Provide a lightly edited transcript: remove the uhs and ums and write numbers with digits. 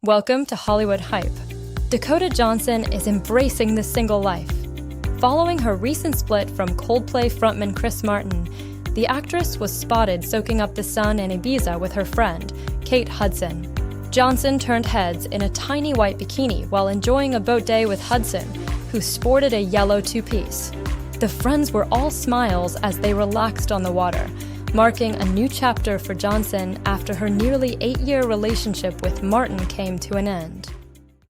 Welcome to Hollywood Hype. Dakota Johnson is embracing the single life. Following her recent split from Coldplay frontman Chris Martin, the actress was spotted soaking up the sun in Ibiza with her friend, Kate Hudson. Johnson turned heads in a tiny white bikini while enjoying a boat day with Hudson, who sported a yellow two-piece. The friends were all smiles as they relaxed on the water, marking a new chapter for Johnson after her nearly 8-year relationship with Martin came to an end.